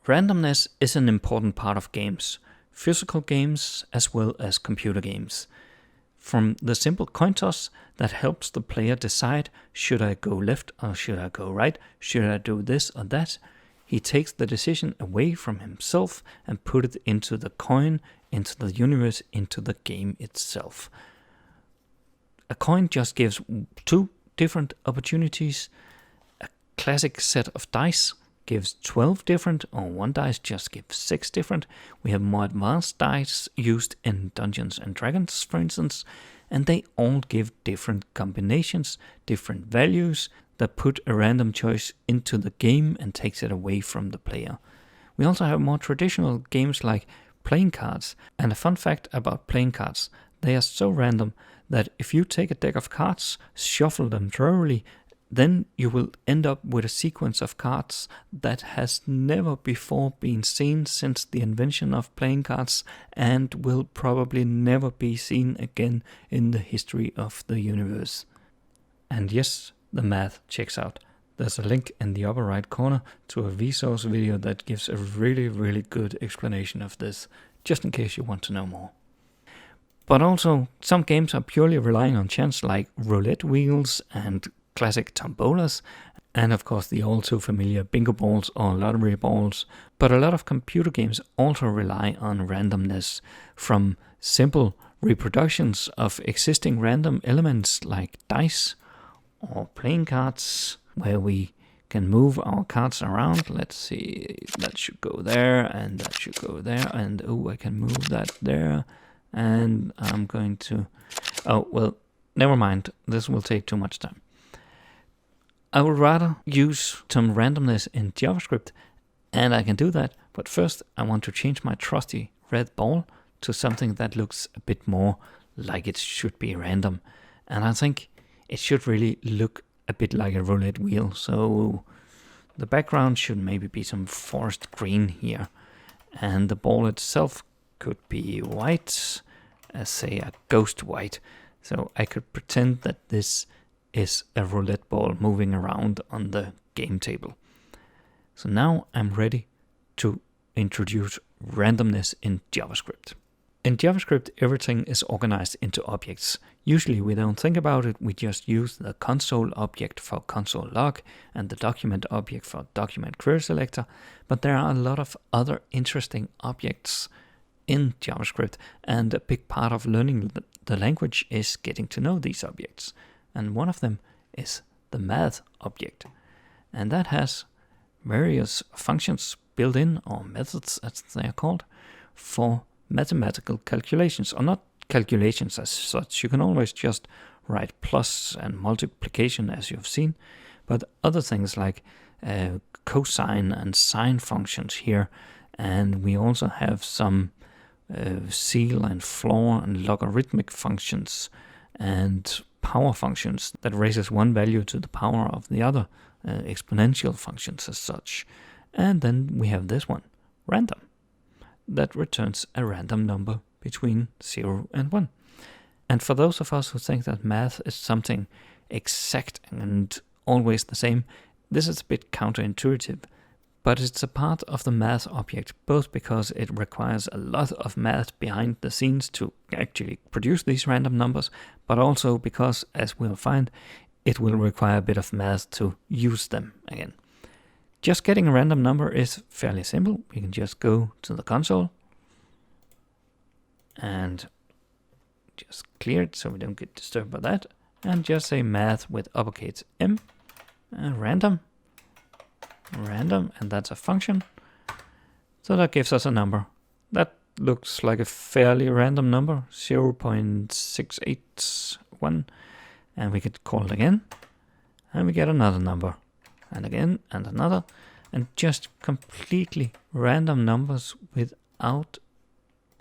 Randomness is an important part of games, physical games as well as computer games. From the simple coin toss that helps the player decide, should I go left or should I go right, should I do this or that, he takes the decision away from himself and put it into the coin, into the universe, into the game itself. A coin just gives 2 different opportunities. A classic set of dice gives 12 different, or one dice just gives 6 different. We have more advanced dice used in Dungeons and Dragons, for instance, and they all give different combinations, different values that put a random choice into the game and takes it away from the player. We also have more traditional games like playing cards, and a fun fact about playing cards, they are so random that if you take a deck of cards, shuffle them thoroughly, then you will end up with a sequence of cards that has never before been seen since the invention of playing cards and will probably never be seen again in the history of the universe. And yes, the math checks out. There's a link in the upper right corner to a Vsauce video that gives a really good explanation of this, just in case you want to know more. But also, some games are purely relying on chance, like roulette wheels and classic tombolas, and of course the all too familiar bingo balls or lottery balls. But a lot of computer games also rely on randomness, from simple reproductions of existing random elements like dice or playing cards, where we can move our cards around. Let's see, that should go there and that should go there, and I can move that there, and I'm going to, never mind, this will take too much time. I would rather use some randomness in JavaScript, and I can do that, but first I want to change my trusty red ball to something that looks a bit more like it should be random. And I think it should really look a bit like a roulette wheel, so the background should maybe be some forest green here, and the ball itself could be white, say a ghost white, so I could pretend that this is a roulette ball moving around on the game table. So now I'm ready to introduce randomness in JavaScript. In JavaScript, everything is organized into objects. Usually we don't think about it, we just use the console object for console log and the document object for document query selector, but there are a lot of other interesting objects in JavaScript, and a big part of learning the language is getting to know these objects. And one of them is the math object. And that has various functions built in, or methods as they are called, for mathematical calculations, or not calculations as such. You can always just write plus and multiplication as you've seen, but other things like cosine and sine functions here. And we also have some ceil and floor and logarithmic functions and power functions that raises one value to the power of the other, exponential functions as such. And then we have this one, random, that returns a random number between 0 and 1. And for those of us who think that math is something exact and always the same, this is a bit counterintuitive. But it's a part of the math object, both because it requires a lot of math behind the scenes to actually produce these random numbers, but also because, as we'll find, it will require a bit of math to use them again. Just getting a random number is fairly simple. We can just go to the console and just clear it so we don't get disturbed by that, and just say math with uppercase M, random, and that's a function. So that gives us a number. That looks like a fairly random number, 0.681, and we could call it again, and we get another number, and again, and another, and just completely random numbers without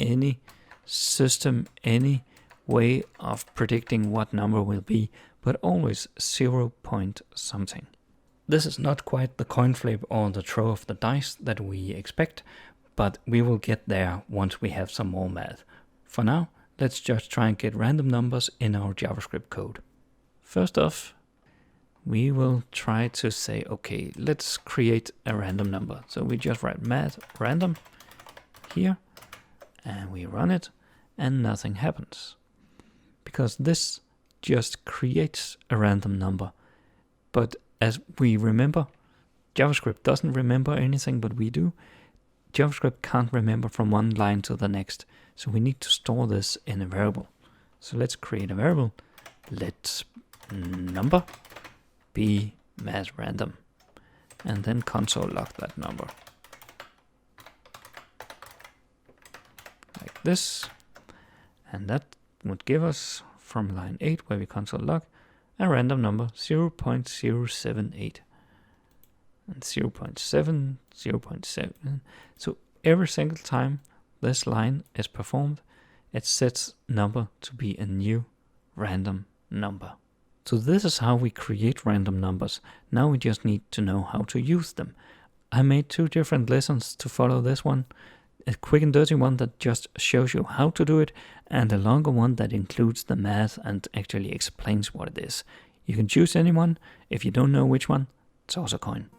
any system, any way of predicting what number will be, but always 0 point something. This is not quite the coin flip or the throw of the dice that we expect, but we will get there once we have some more math. For now, let's just try and get random numbers in our JavaScript code. First off, we will try to say, okay, let's create a random number. So we just write math random here, and we run it, and nothing happens. Because this just creates a random number. But as we remember, JavaScript doesn't remember anything, but we do. JavaScript can't remember from one line to the next. So we need to store this in a variable. So let's create a variable. Let number be math random. And then console log that number. Like this. And that would give us, from line 8, where we console log, a random number 0.078. And 0.7, 0.7. So every single time this line is performed, it sets number to be a new random number. So this is how we create random numbers. Now we just need to know how to use them. I made 2 different lessons to follow this one. A quick and dirty one that just shows you how to do it, and a longer one that includes the math and actually explains what it is. You can choose any one. If you don't know which one, toss a coin.